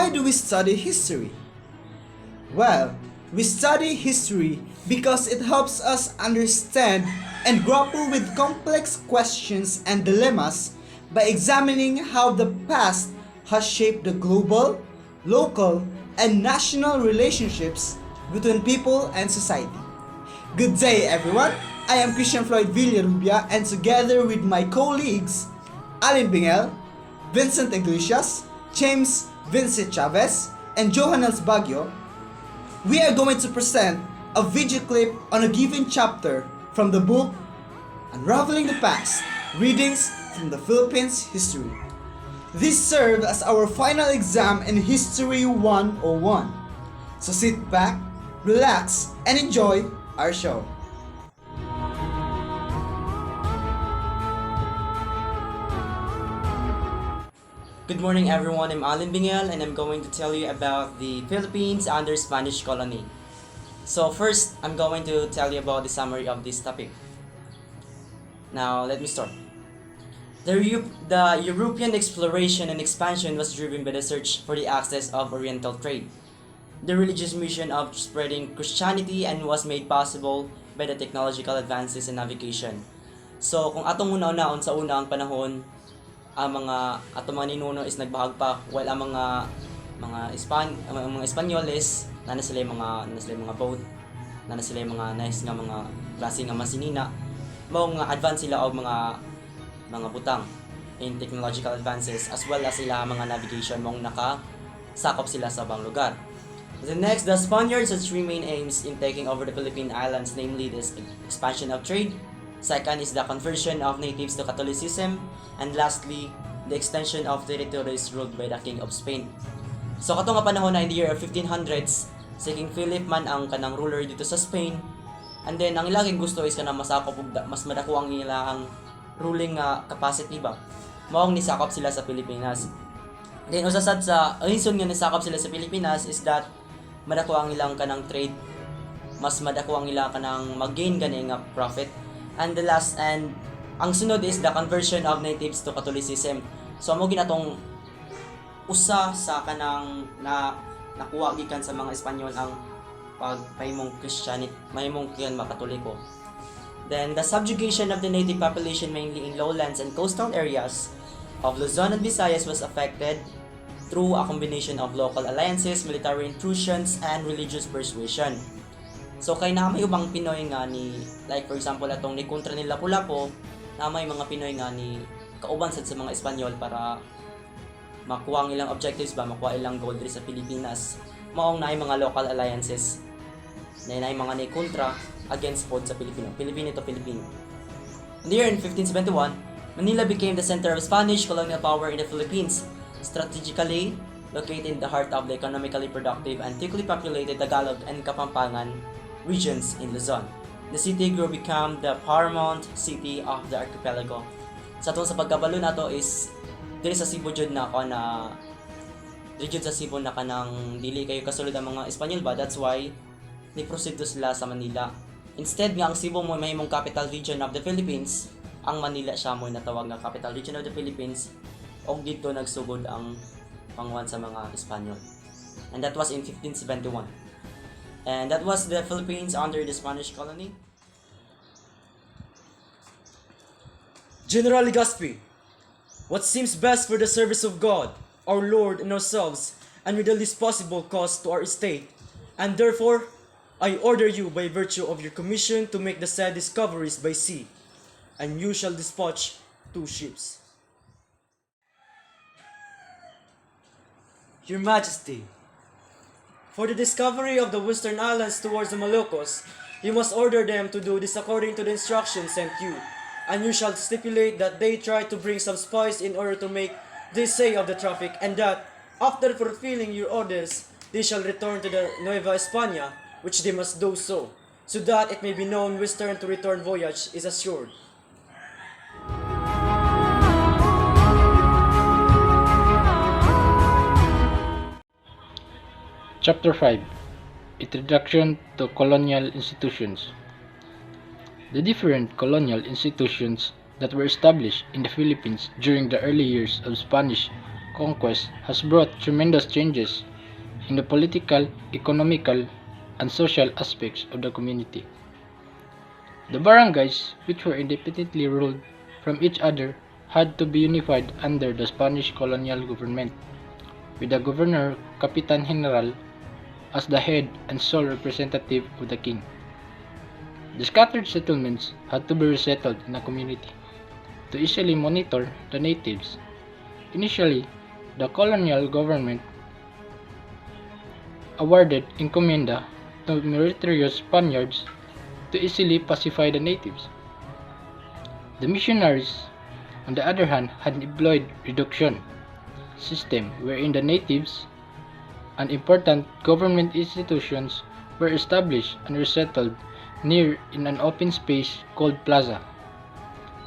why do we study history? Well, we study history because it helps us understand and grapple with complex questions and dilemmas by examining how the past has shaped the global, local, and national relationships between people and society. Good day, everyone! I am Kristian Floyd Villarubia, and together with my colleagues, Bengil, Vincent Iglesias, James Vincent Chavez, and Johannels Baguio, we are going to present a video clip on a given chapter from the book Unraveling the Past, Readings from the Philippines History. This serves as our final exam in History 101. So sit back, relax, and enjoy our show. Good morning everyone, I'm Bengil and I'm going to tell you about the Philippines under Spanish colony. So first, I'm going to tell you about the summary of this topic. Now, let me start. The European exploration and expansion was driven by the search for the access of Oriental trade. The religious mission of spreading Christianity and was made possible by the technological advances in navigation. So, kung atong una-unaon sa unang panahon, ang mga ninuno is nagbahag pa, while ang mga Espanyoles na sila mga boat, na sila mga nice nga mga klase nga masinina, mao nga advance sila og mga butang in technological advances as well as sila mga navigation mong nakasakop sila sa bang lugar. The next, the Spaniards had three main aims in taking over the Philippine Islands, namely the expansion of trade. Second is the conversion of natives to Catholicism, and lastly, the extension of territories ruled by the King of Spain. So kato nga panahon na in the year of 1500s, si King Philip man ang kanang ruler dito sa Spain, and then ang ilang gusto is kanang masakop og mas madako ang ilang ruling capacity ba. Maong nisakop sila sa Pilipinas. Then usasad sa reason nga nisakop sila sa Pilipinas is that madako ang ilang kanang trade, mas madako ang ilang kanang mag-gain gani nga profit. And the last and ang sunod is the conversion of natives to Catholicism. So amo ginatong usa sa kanang nakuha gikan sa mga Espanyol ang pagpahimong Christianity, mahimong kiyan makatoliko. Then the subjugation of the native population mainly in lowlands and coastal areas of Luzon and Visayas was affected through a combination of local alliances, military intrusions, and religious persuasion. So kay na may ubang Pinoy nga ni, like for example atong ni kontra ni Lapu-Lapu, na may mga Pinoy nga ni kauban sad sa mga Espanyol para makuha ang ilang objectives ba, makuha ilang gold sa Pilipinas. Maong naay mga local alliances na naay mga ni kontra against pod sa Pilipino to Filipino. In the year 1571, Manila became the center of Spanish colonial power in the Philippines, strategically located in the heart of the economically productive and thickly populated Tagalog and Kapampangan regions in Luzon. The city grew become the paramount city of the archipelago. Sa atong sa pagkabalo nato is diri sa Cebu jud na ako na region sa Cebu na kanang dili kayo kasulod ang mga Espanyol ba, that's why ni-proceed to sila sa Manila. Instead nga ang Cebu mo mahimong capital region of the Philippines, ang Manila siya mo natawag nga capital region of the Philippines, og dito nagsugod ang panguhan sa mga Espanyol. And that was in 1571. And that was the Philippines under the Spanish colony. General Legazpi, what seems best for the service of God, our Lord and ourselves, and with the least possible cost to our estate, and therefore, I order you by virtue of your commission to make the said discoveries by sea, and you shall dispatch 2 ships. Your Majesty, for the discovery of the western islands towards the Moluccos, you must order them to do this according to the instructions sent you, and you shall stipulate that they try to bring some spice in order to make this say of the traffic, and that, after fulfilling your orders, they shall return to the Nueva España, which they must do so that it may be known western to return voyage is assured. Chapter 5 Introduction to Colonial Institutions. The different colonial institutions that were established in the Philippines during the early years of Spanish conquest has brought tremendous changes in the political, economical, and social aspects of the community. The barangays, which were independently ruled from each other, had to be unified under the Spanish colonial government, with the governor Capitan General as the head and sole representative of the king. The scattered settlements had to be resettled in a community to easily monitor the natives. Initially, the colonial government awarded encomienda to meritorious Spaniards to easily pacify the natives. The missionaries, on the other hand, had employed reduction system wherein the natives and important government institutions were established and resettled near in an open space called plaza.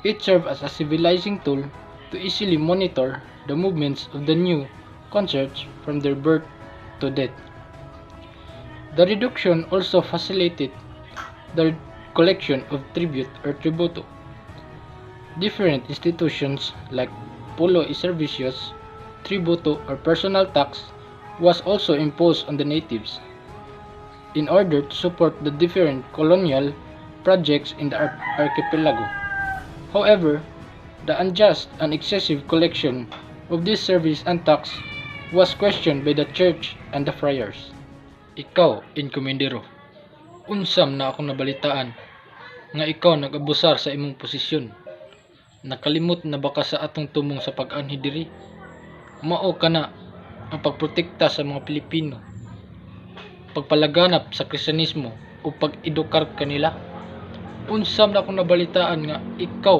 It served as a civilizing tool to easily monitor the movements of the new concerts from their birth to death. The reduction also facilitated the collection of tribute or tributo. Different institutions like polo y servicios, tributo or personal tax was also imposed on the natives in order to support the different colonial projects in the archipelago. However, the unjust and excessive collection of this service and tax was questioned by the church and the friars. Ikaw, enkomendero, unsam na akong nabalitaan nga ikaw nag-abusar sa imong posisyon. Nakalimot na baka sa atong tumong sa pag-anhi diri? Mao kana ang pagprotekta sa mga Pilipino, pagpalaganap sa Kristiyanismo o pag-edukar kanila. Unsam na akong nabalitaan nga ikaw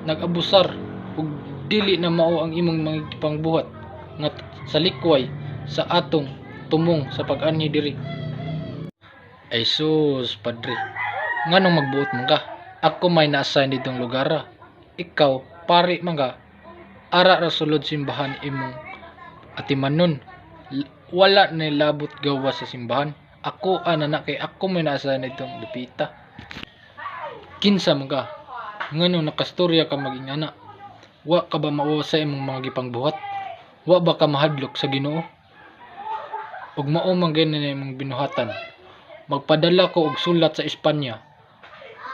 nag-abusar ug dili na mao ang imong mga pangbuhat nga sa likway sa atong tumong sa pag-anhi diri. Ay sus, padre, nganong magbuot man ka? Ako may na-assign ditong lugar. Ikaw, pari man ka, ara ra sulod simbahan imong atimanon. Wala na labot gawa sa simbahan. Ako ana kay ako may na-assign ditong dapita. Kinsa man ka? Nganong nakastorya ka maging ana? Wa ka ba mao sa imong mga gipangbuhat? Wa ba ka mahadlok sa Ginoo? Ug mao man gyud na imong binuhatan. Magpadala ko og sulat sa Espanya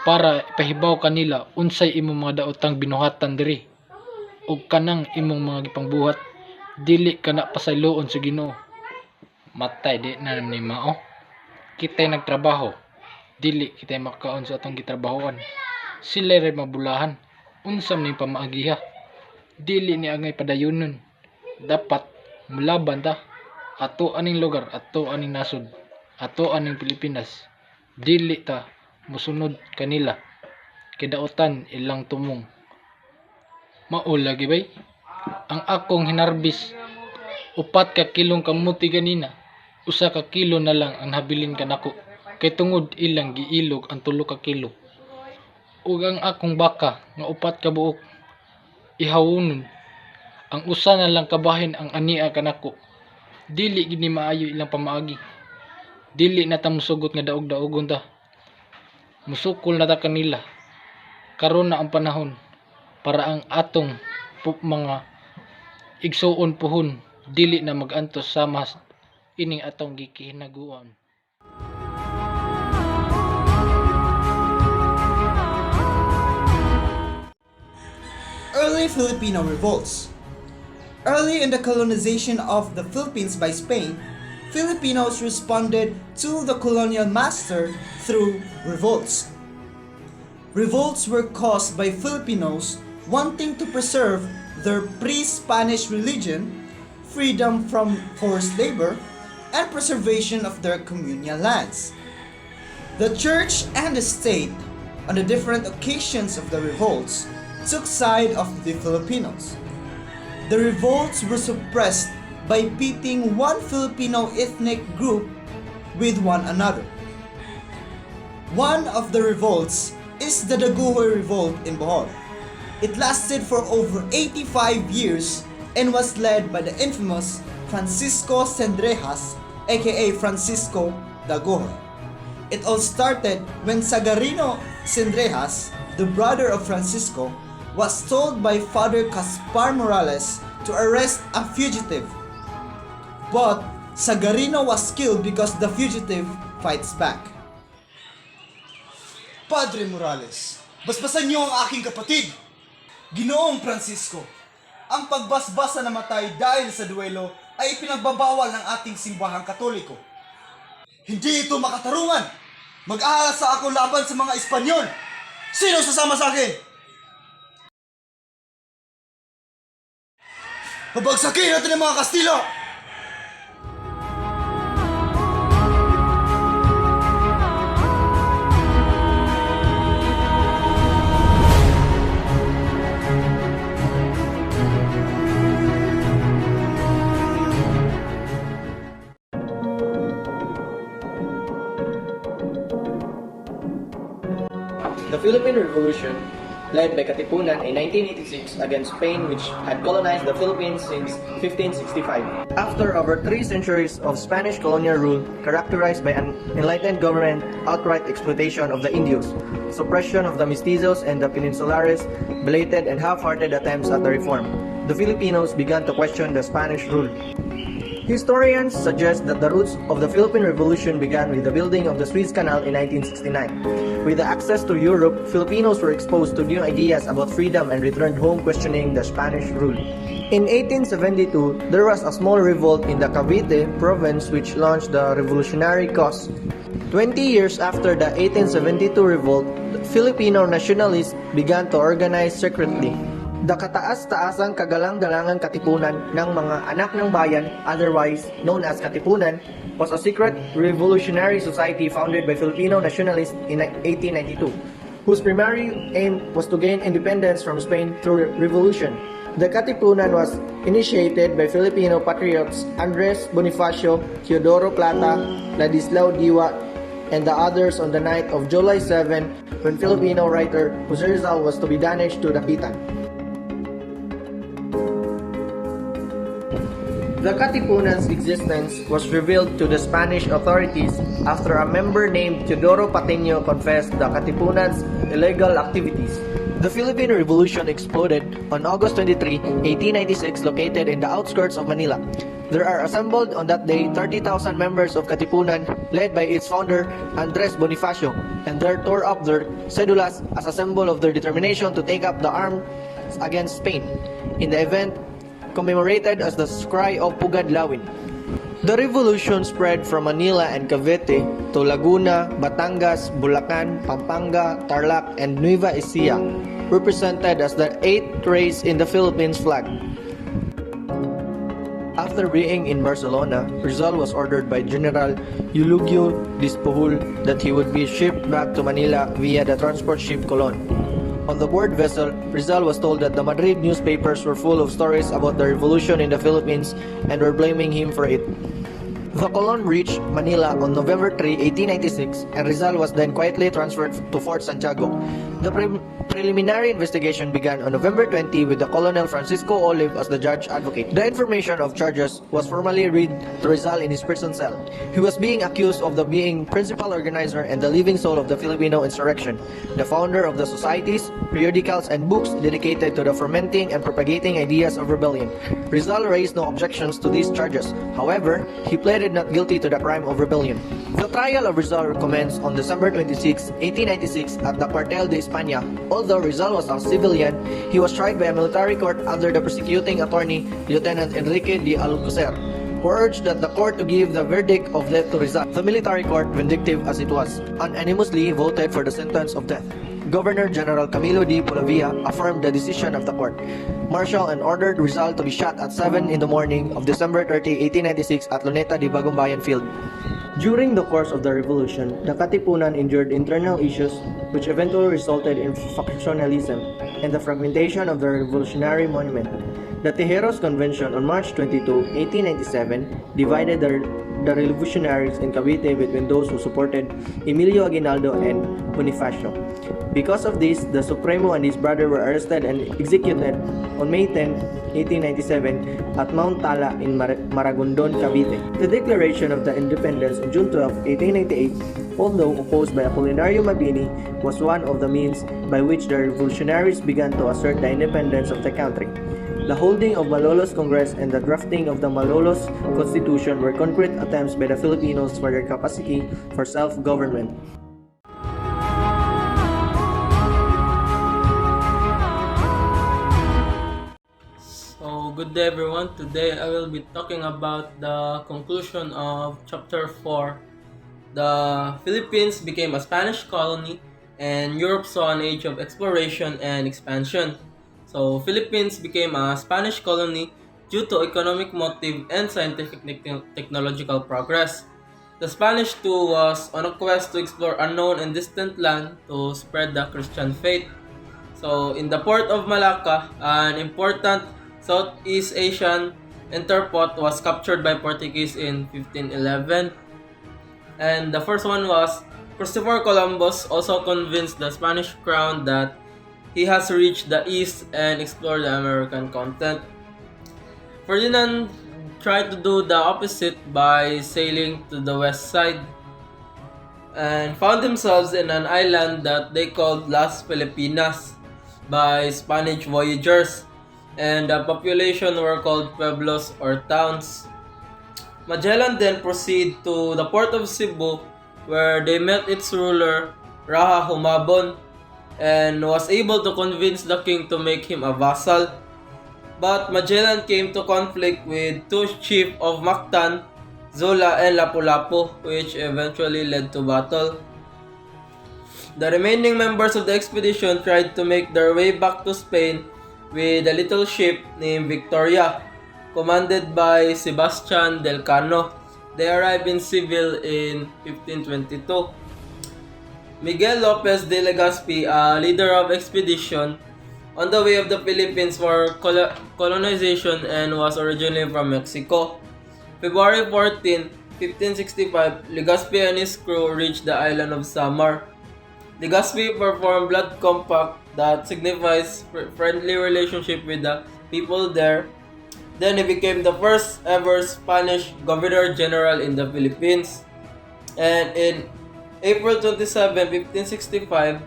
para ipahibaw kanila unsay imong mga daotang binuhatan diri. Ug kanang imong mga gipangbuhat dili kana pasayloon sa Ginoo. Matay di na ni mao. Kitay nagtrabaho, dili kitay makaon sa atong gitrabahoan. Sila ray mabulahan. Unsam ni pamaagiha? Dili ni angay padayonon. Dapat mulaban ta. Ato aning lugar, ato aning nasod, ato aning Pilipinas. Dili ta musunod kanila. Kidaotan ilang tumong. Mao lagi bay? Ang akong hinarbis 4 ka kilong kamuti ganina. 1 ka kilo na lang ang habilin kanako. Kay tungod ilang giilog ang 3 ka kilo. Ug ang akong baka nga 4 ka buok ihawunon. Ang usa na lang kabahin ang ania kanako. Dili gini maayo ilang pamaagi. Dili na ta musugot nga daog-daogon ta. Musukol na ta kanila. Karon na ang panahon para ang atong mga igsuon puhon dili na magantos sama ining atong gikihinaguan. Early Filipino revolts. Early in the colonization of the Philippines by Spain, Filipinos responded to the colonial master through revolts. Revolts were caused by Filipinos wanting to preserve their pre-Spanish religion, freedom from forced labor, and preservation of their communal lands. The church and the state, on the different occasions of the revolts, took side of the Filipinos. The revolts were suppressed by pitting one Filipino ethnic group with one another. One of the revolts is the Daguhoy Revolt in Bohol. It lasted for over 85 years and was led by the infamous Francisco Sendrejas, aka Francisco Daguhoy. It all started when Sagarino Sendrejas, the brother of Francisco, was told by Father Caspar Morales to arrest a fugitive. But Sagarino was killed because the fugitive fights back. Padre Morales, basbasan niyo ang aking kapatid. Ginoong Francisco, ang pagbasbasa na matay dahil sa duelo ay ipinagbabawal ng ating simbahang Katoliko. Hindi ito makatarungan. Mag-aalasa ako laban sa mga Espanyol. Sino sasama sa akin? Pabagsakin natin ang mga Kastila! The Philippine Revolution, led by Katipunan in 1986 against Spain, which had colonized the Philippines since 1565. After over 3 centuries of Spanish colonial rule characterized by an enlightened government, outright exploitation of the Indios, suppression of the mestizos and the peninsulares, belated and half-hearted attempts at the reform, the Filipinos began to question the Spanish rule. Historians suggest that the roots of the Philippine Revolution began with the building of the Suez Canal in 1969. With the access to Europe, Filipinos were exposed to new ideas about freedom and returned home questioning the Spanish rule. In 1872, there was a small revolt in the Cavite province which launched the revolutionary cause. 20 years after the 1872 revolt, the Filipino nationalists began to organize secretly. The kataas-taasang kagalang-galangang katipunan ng mga anak ng bayan, otherwise known as Katipunan, was a secret revolutionary society founded by Filipino nationalists in 1892, whose primary aim was to gain independence from Spain through revolution. The Katipunan was initiated by Filipino patriots Andres Bonifacio, Teodoro Plata, Ladislao Diwa, and the others on the night of July 7 when Filipino writer Jose Rizal was to be banished to Dapitan. The Katipunan's existence was revealed to the Spanish authorities after a member named Teodoro Patino confessed the Katipunan's illegal activities. The Philippine Revolution exploded on August 23, 1896, located in the outskirts of Manila. There are assembled on that day 30,000 members of Katipunan, led by its founder Andres Bonifacio, and they tore up their cedulas as a symbol of their determination to take up the arms against Spain. In the event, commemorated as the Cry of Pugad Lawin. The revolution spread from Manila and Cavite to Laguna, Batangas, Bulacan, Pampanga, Tarlac, and Nueva Ecija, represented as the 8th race in the Philippines flag. After being in Barcelona, Rizal was ordered by General Eulogio Dispohul that he would be shipped back to Manila via the transport ship Colon. On the board vessel, Rizal was told that the Madrid newspapers were full of stories about the revolution in the Philippines and were blaming him for it. The Colon reached Manila on November 3, 1896, and Rizal was then quietly transferred to Fort Santiago. The preliminary investigation began on November 20 with the Colonel Francisco Olive as the judge advocate. The information of charges was formally read to Rizal in his prison cell. He was being accused of being principal organizer and the living soul of the Filipino insurrection, the founder of the societies, periodicals, and books dedicated to the fermenting and propagating ideas of rebellion. Rizal raised no objections to these charges. However, he pleaded not guilty to the crime of rebellion. The trial of Rizal commenced on December 26, 1896 at the Cuartel de España. Although Rizal was a civilian, he was tried by a military court under the prosecuting attorney, Lieutenant Enrique de Alcocer, who urged that the court to give the verdict of death to Rizal. The military court, vindictive as it was, unanimously voted for the sentence of death. Governor General Camilo D. Pulavia affirmed the decision of the court, martial and ordered Rizal to be shot at 7 in the morning of December 30, 1896 at Luneta de Bagumbayan Field. During the course of the revolution, the Katipunan endured internal issues which eventually resulted in factionalism and the fragmentation of the revolutionary monument. The Tejeros Convention on March 22, 1897 divided the revolutionaries in Cavite between those who supported Emilio Aguinaldo and Bonifacio. Because of this, the Supremo and his brother were arrested and executed on May 10, 1897 at Mount Tala in Maragondon, Cavite. The Declaration of the Independence on June 12, 1898, although opposed by Apolinario Mabini, was one of the means by which the revolutionaries began to assert the independence of the country. The holding of Malolos Congress and the drafting of the Malolos Constitution were concrete attempts by the Filipinos for their capacity for self-government. So, good day everyone. Today I will be talking about the conclusion of chapter 4. The Philippines became a Spanish colony and Europe saw an age of exploration and expansion. So, Philippines became a Spanish colony due to economic motive and scientific technological progress. The Spanish too was on a quest to explore unknown and distant land to spread the Christian faith. So, in the port of Malacca, an important Southeast Asian entrepot was captured by Portuguese in 1511. And the first one was Christopher Columbus also convinced the Spanish crown that he has reached the east and explored the American continent. Ferdinand tried to do the opposite by sailing to the west side and found themselves in an island that they called Las Filipinas by Spanish voyagers, and the population were called pueblos or towns. Magellan then proceeded to the port of Cebu where they met its ruler, Raha Humabon, and was able to convince the king to make him a vassal. But Magellan came to conflict with two chiefs of Mactan, Zola and Lapu-Lapu, which eventually led to battle. The remaining members of the expedition tried to make their way back to Spain with a little ship named Victoria, commanded by Sebastian del Cano. They arrived in Seville in 1522. Miguel Lopez de Legazpi, a leader of expedition, on the way of the Philippines for colonization and was originally from Mexico. February 14, 1565, Legazpi and his crew reached the island of Samar. Legazpi performed blood compact that signifies friendly relationship with the people there. Then he became the first ever Spanish Governor General in the Philippines. And in April 27, 1565,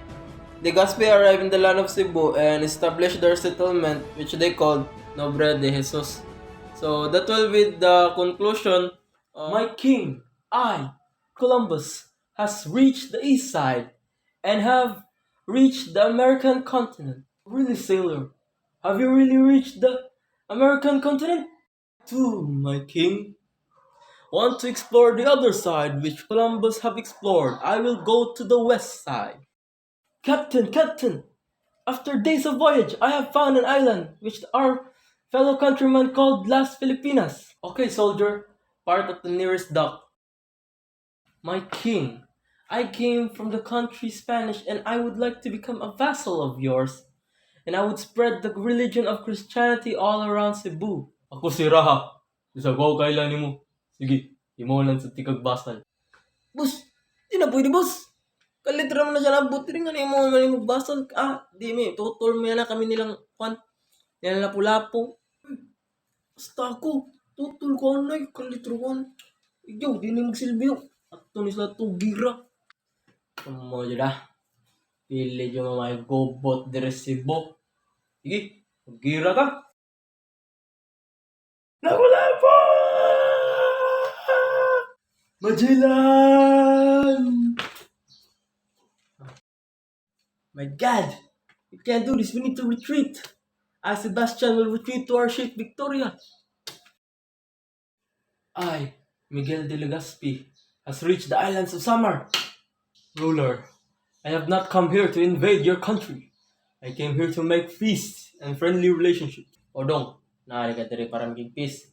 Legazpi arrived in the land of Cebu and established their settlement, which they called Nobre de Jesus. So that will be the conclusion. My king, I, Columbus, has reached the east side and have reached the American continent. Really, sailor, have you really reached the American continent? Too, my king. Want to explore the other side which Columbus have explored? I will go to the west side. Captain, after days of voyage, I have found an island which our fellow countrymen called Las Filipinas. Okay, soldier, part of the nearest dock. My king, I came from the country Spanish and I would like to become a vassal of yours. And I would spread the religion of Christianity all around Cebu. Ako si Raha. Isagaw kailan mo. Sige, imo lang sa tikag basal. Boss, di na pwede boss. Kalitra mo na siya nabot rin nga mo magbasal. Di mi, tutol mo na kami nilang kwan. Nilang lapu-lapo. Basta ako, tutol ko anay, kalitra ko anay. Ikaw, di na magsilbiyo. At tunis na tugira. Kamo dyan pili dyan mo may gobot de resibo. Sige, tugira ka. Lapu-lapo! Magellan! My God! We can't do this. We need to retreat. I, Sebastian, will retreat to our ship Victoria. I, Miguel de Legazpi, has reached the islands of Samar. Ruler, I have not come here to invade your country. I came here to make peace and friendly relationships. Odong, naari ka diri para maging peace.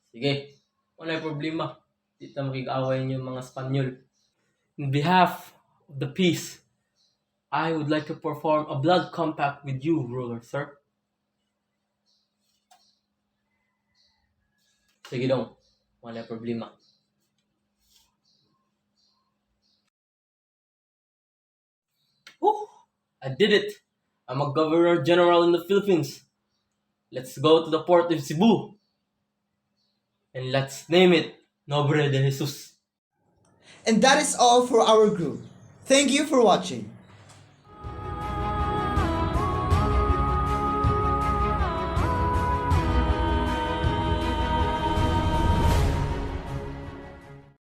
Sige, wala problema. Di ta makig-away niyo mga Spanyol. In behalf of the peace, I would like to perform a blood compact with you, ruler, sir. Sige dong, wala problema. Oh, I did it! I'm a Governor General in the Philippines. Let's go to the port of Cebu. And let's name it Nobre de Jesus. And that is all for our group. Thank you for watching.